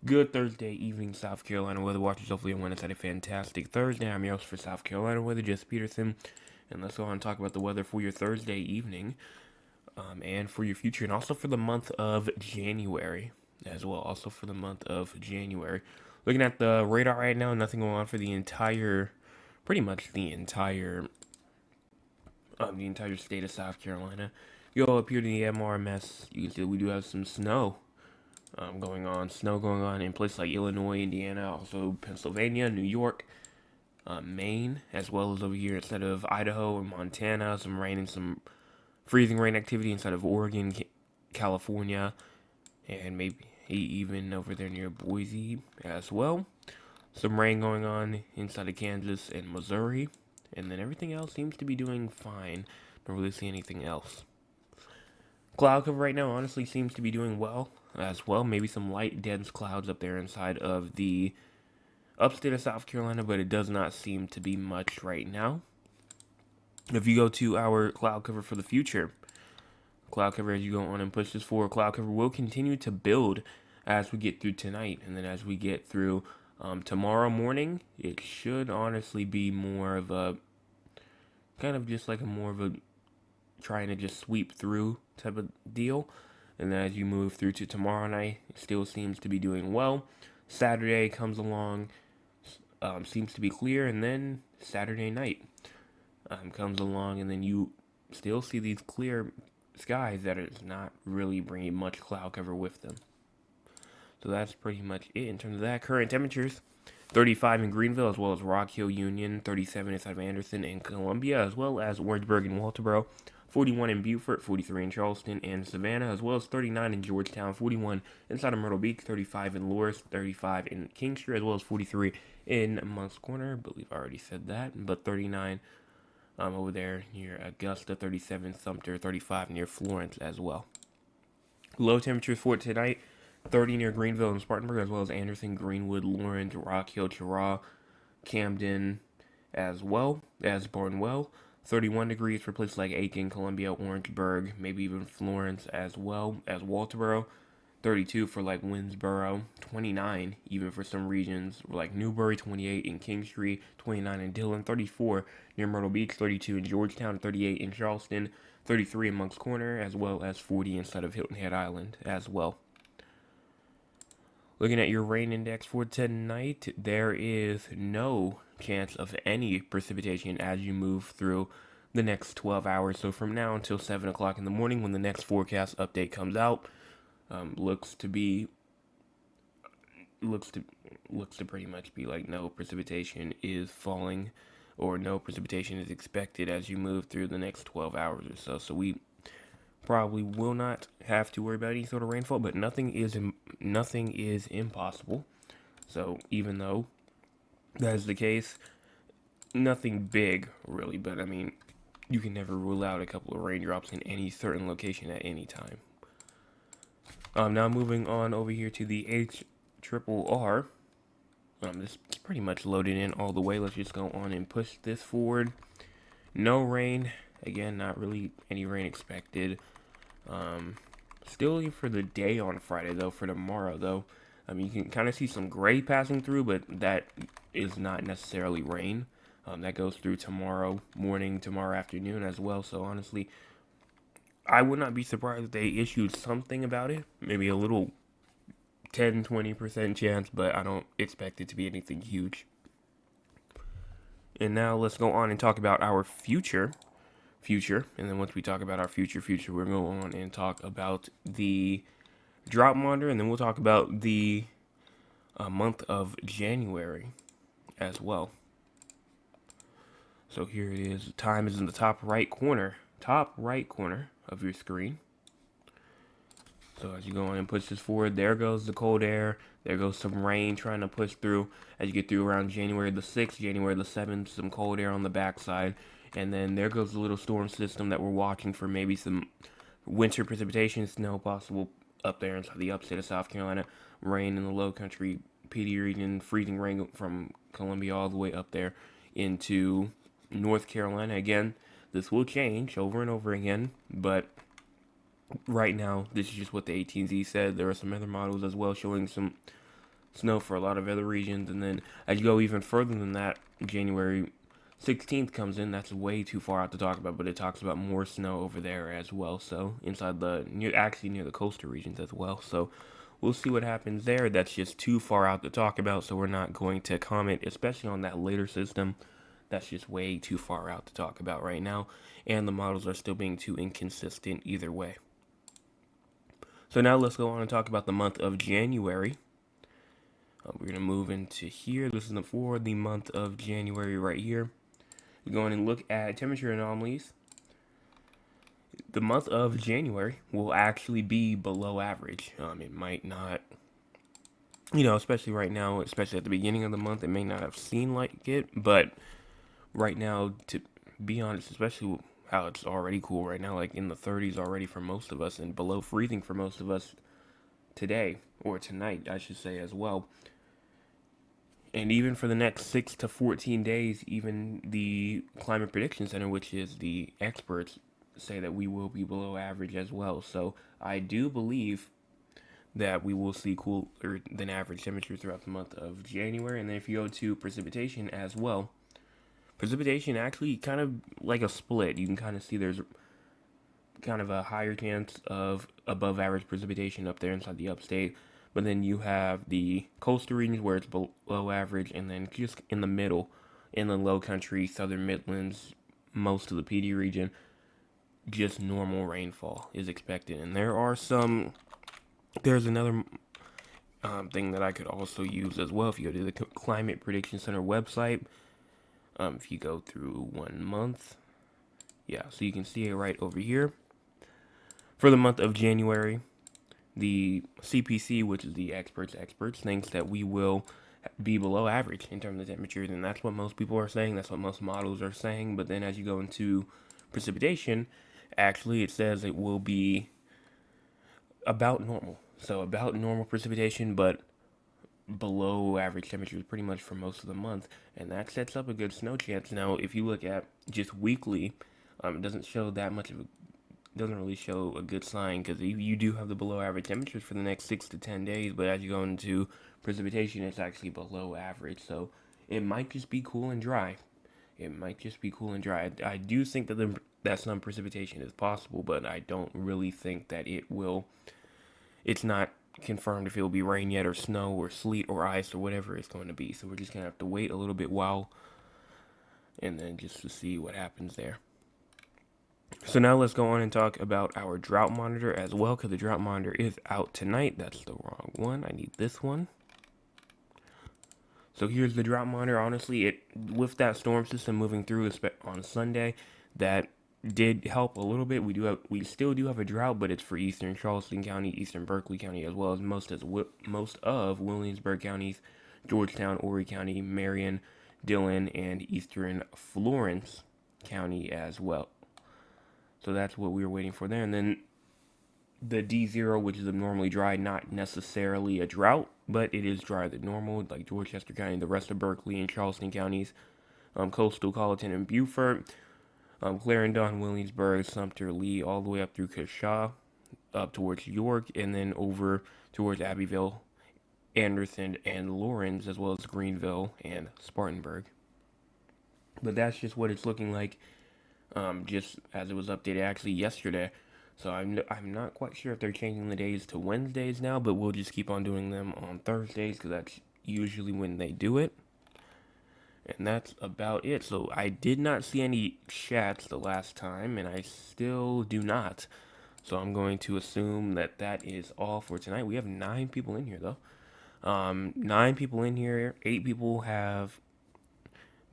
Good Thursday evening, South Carolina weather watchers. Hopefully, everyone has had a fantastic Thursday. I'm your host for South Carolina weather, Jess Peterson, and let's go on and talk about the weather for your Thursday evening, and for your future, and also for the month of January as well. Also for the month of January. Looking at the radar right now, nothing going on for pretty much the entire state of South Carolina. You go up here to the MRMS, you can see we do have some snow going on in places like Illinois, Indiana, also Pennsylvania, New York, Maine, as well as over here instead of Idaho and Montana, some rain and some freezing rain activity inside of Oregon, California, and maybe even over there near Boise as well. Some rain going on inside of Kansas and Missouri, and then everything else seems to be doing fine. Don't really see anything else. Cloud cover right now honestly seems to be doing well as well. Maybe some light, dense clouds up there inside of the upstate of South Carolina, but it does not seem to be much right now. If you go to our cloud cover for the future, cloud cover as you go on and push this forward, cloud cover will continue to build as we get through tonight, and then as we get through tomorrow morning, it should honestly be more of a kind of just like a more of a trying to just sweep through type of deal. And then as you move through to tomorrow night, it still seems to be doing well. Saturday comes along, seems to be clear, and then Saturday night comes along, and then you still see these clear skies that is not really bringing much cloud cover with them. So that's pretty much it in terms of that. Current temperatures 35 in Greenville, as well as Rock Hill Union, 37 inside of Anderson and Columbia, as well as Orangeburg and Walterboro, 41 in Beaufort, 43 in Charleston and Savannah, as well as 39 in Georgetown, 41 inside of Myrtle Beach, 35 in Loris, 35 in Kingstree, as well as 43 in Moncks Corner. I believe I already said that, but 39 over there near Augusta, 37 Sumter, 35 near Florence as well. Low temperatures for tonight 30 near Greenville and Spartanburg, as well as Anderson, Greenwood, Lawrence, Rock Hill, Cheraw, Camden, as well as Barnwell. 31 degrees for places like Aiken, Columbia, Orangeburg, maybe even Florence, as well as Walterboro. 32 for like Winnsboro, 29 even for some regions like Newbury, 28 in Kingstree, 29 in Dillon, 34 near Myrtle Beach, 32 in Georgetown, 38 in Charleston, 33 in Moncks Corner, as well as 40 inside of Hilton Head Island as well. Looking at your rain index for tonight, there is no chance of any precipitation as you move through the next 12 hours. So from now until 7 o'clock in the morning when the next forecast update comes out, looks to be looks to looks to pretty much be like no precipitation is falling or no precipitation is expected as you move through the next 12 hours or so. So we probably will not have to worry about any sort of rainfall, but nothing is impossible. So even though that is the case, nothing big really, but I mean, you can never rule out a couple of raindrops in any certain location at any time. Now moving on over here to the H triple R. This is pretty much loaded in all the way. Let's just go on and push this forward. No rain. Again, not really any rain expected. Still for the day on Friday, though. For tomorrow, though, you can kind of see some gray passing through, but that is not necessarily rain. That goes through tomorrow morning, tomorrow afternoon as well. So honestly, I would not be surprised if they issued something about it. Maybe a little 10-20% chance, but I don't expect it to be anything huge. And now let's go on and talk about our future. And then once we talk about our future, we're going to go on and talk about the drought monitor, and then we'll talk about the month of January as well. So here it is. Time is in the top right corner of your screen. So as you go on and push this forward, there goes the cold air. There goes some rain trying to push through. As you get through around January the 6th, January the 7th, some cold air on the backside. And then there goes the little storm system that we're watching for maybe some winter precipitation, snow possible up there inside the upstate of South Carolina. Rain in the low country, PD region, freezing rain from Columbia all the way up there into North Carolina. Again, this will change over and over again, but right now, this is just what the AT&Z said. There are some other models as well showing some snow for a lot of other regions. And then as you go even further than that, January 16th comes in. That's way too far out to talk about, but it talks about more snow over there as well. So inside actually near the coastal regions as well. So we'll see what happens there. That's just too far out to talk about, so we're not going to comment, especially on that later system. That's just way too far out to talk about right now, and the models are still being too inconsistent either way. So now let's go on and talk about the month of January. We're going to move into here. This is for the month of January right here. We're going to look at temperature anomalies. The month of January will actually be below average. It might not, especially right now, especially at the beginning of the month, it may not have seemed like it, but right now, to be honest, especially how it's already cool right now, like in the 30s already for most of us, and below freezing for most of us today, or tonight, I should say, as well. And even for the next 6 to 14 days, even the Climate Prediction Center, which is the experts, say that we will be below average as well. So I do believe that we will see cooler than average temperatures throughout the month of January. And then if you go to precipitation as well, precipitation actually kind of like a split. You can kind of see there's kind of a higher chance of above average precipitation up there inside the upstate. But then you have the coastal regions where it's below average, and then just in the middle, in the low country, southern Midlands, most of the PD region, just normal rainfall is expected. And there's another thing that I could also use as well. If you go to the Climate Prediction Center website, if you go through 1 month, yeah, so you can see it right over here. For the month of January, the CPC, which is the experts, thinks that we will be below average in terms of temperatures, and that's what most people are saying. That's what most models are saying. But then as you go into precipitation, actually it says it will be about normal. So about normal precipitation, but below average temperatures pretty much for most of the month, and that sets up a good snow chance. Now, if you look at just weekly, it doesn't show that much of a doesn't really show a good sign, because you do have the below average temperatures for the next 6 to 10 days, but as you go into precipitation, it's actually below average. So it might just be cool and dry. I do think that some precipitation is possible, but I don't really think that it will. It's not confirmed if it will be rain yet, or snow, or sleet, or ice, or whatever it's going to be. So we're just going to have to wait a little bit while, and then just to see what happens there. So now let's go on and talk about our drought monitor as well, because the drought monitor is out tonight. That's the wrong one. I need this one. So here's the drought monitor. Honestly, with that storm system moving through on Sunday, that did help a little bit. We still do have a drought, but it's for eastern Charleston County, eastern Berkeley County, as well as most of Williamsburg counties, Georgetown, Horry County, Marion, Dillon, and eastern Florence County as well. So that's what we were waiting for there. And then the D0, which is abnormally dry, not necessarily a drought, but it is drier than normal, like Dorchester County, the rest of Berkeley and Charleston counties, coastal Colleton and Beaufort, Clarendon, Williamsburg, Sumter, Lee, all the way up through Kershaw, up towards York, and then over towards Abbeville, Anderson, and Lawrence, as well as Greenville and Spartanburg. But that's just what it's looking like, just as it was updated actually yesterday. So I'm not quite sure if they're changing the days to Wednesdays now, but we'll just keep on doing them on Thursdays, because that's usually when they do it. And that's about it. So I did not see any chats the last time, and I still do not. So I'm going to assume that that is all for tonight. We have 9 people in here, though. 9 people in here. 8 people have...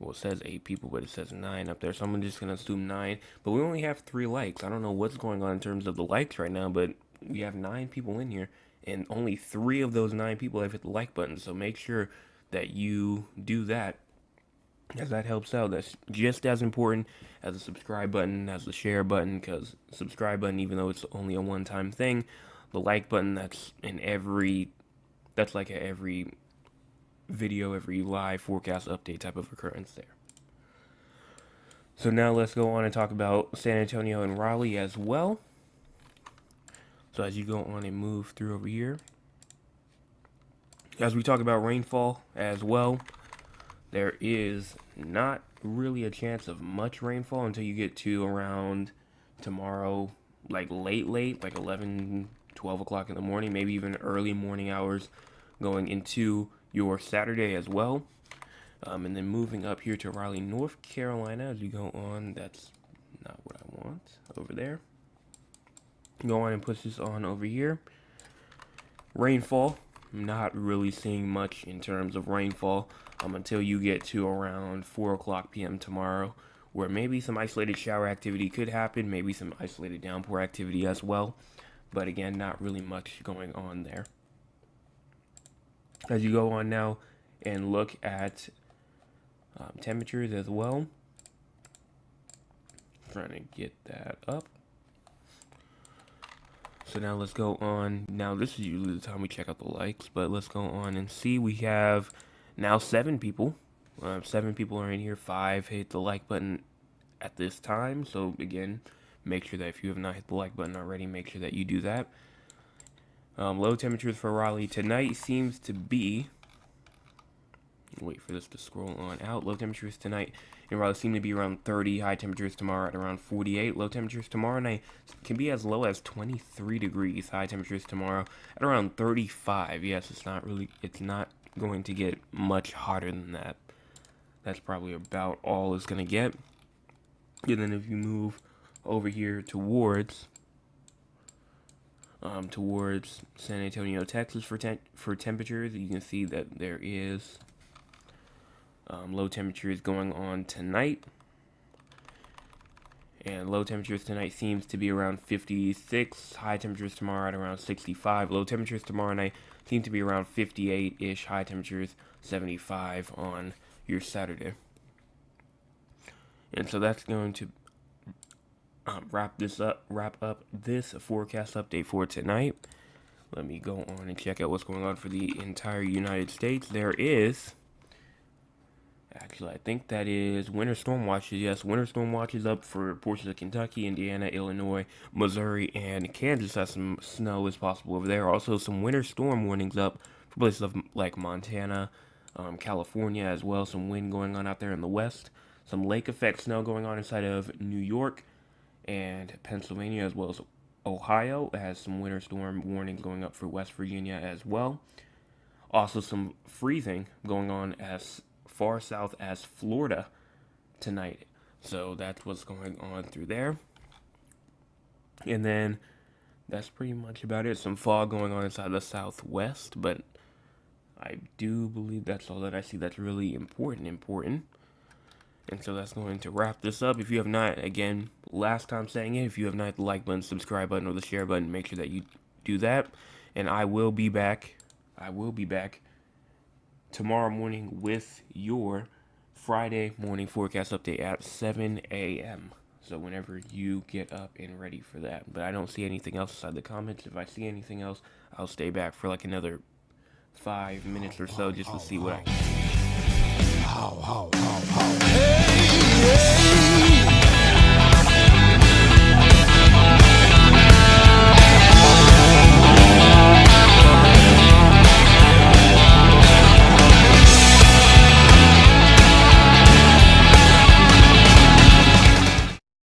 Well, it says 8 people, but it says 9 up there, so I'm just going to assume 9. But we only have 3 likes. I don't know what's going on in terms of the likes right now, but we have 9 people in here, and only 3 of those 9 people have hit the like button. So make sure that you do that, as that helps out. That's just as important as the subscribe button, as the share button, because subscribe button, even though it's only a one-time thing, the like button, that's like every video, every live forecast update type of occurrence there. So now let's go on and talk about San Antonio and Raleigh as well. So as you go on and move through over here, As we talk about rainfall as well, there is not really a chance of much rainfall until you get to around tomorrow, like late, like 11, 12 o'clock in the morning, maybe even early morning hours going into your Saturday as well. And then moving up here to Raleigh, North Carolina as we go on. That's not what I want over there. Go on and push this on over here. Rainfall, not really seeing much in terms of rainfall until you get to around 4 o'clock p.m. tomorrow, where maybe some isolated shower activity could happen, maybe some isolated downpour activity as well. But again, not really much going on there. As you go on now and look at temperatures as well. Trying to get that up. So now let's go on. Now this is usually the time we check out the likes, but let's go on and see. We have now 7 people. 7 people are in here. 5 hit the like button at this time. So again, make sure that if you have not hit the like button already, make sure that you do that. Low temperatures for Raleigh tonight seems to be, wait for this to scroll on out. Low temperatures tonight in Raleigh seem to be around 30. High temperatures tomorrow at around 48. Low temperatures tomorrow night can be as low as 23 degrees. High temperatures tomorrow at around 35. Yes, it's not going to get much hotter than that. That's probably about all it's going to get. And then if you move over here towards San Antonio, Texas for temperatures, you can see that there is low temperatures going on tonight. And low temperatures tonight seems to be around 56. High temperatures tomorrow at around 65. Low temperatures tomorrow night seem to be around 58-ish. High temperatures 75 on your Saturday. And so that's going to wrap up this forecast update for tonight. Let me go on and check out what's going on for the entire United States. There is, actually, I think that is winter storm watches. Yes, winter storm watches up for portions of Kentucky, Indiana, Illinois, Missouri, and Kansas. As some snow is possible over there. Also, some winter storm warnings up for places like Montana, California as well. Some wind going on out there in the west. Some lake effect snow going on inside of New York and Pennsylvania, as well as Ohio. It has some winter storm warnings going up for West Virginia as well. Also, some freezing going on as far south as Florida tonight. So that's what's going on through there. And then that's pretty much about it. Some fog going on inside the southwest, but I do believe that's all that I see that's really important. And so that's going to wrap this up. If you have not, again, last time saying it, if you have not hit the like button, subscribe button, or the share button, make sure that you do that. And I will be back tomorrow morning with your Friday morning forecast update at 7 a.m. So whenever you get up and ready for that. But I don't see anything else inside the comments. If I see anything else, I'll stay back for like another 5 minutes or so just to see what I can. Hey, yeah.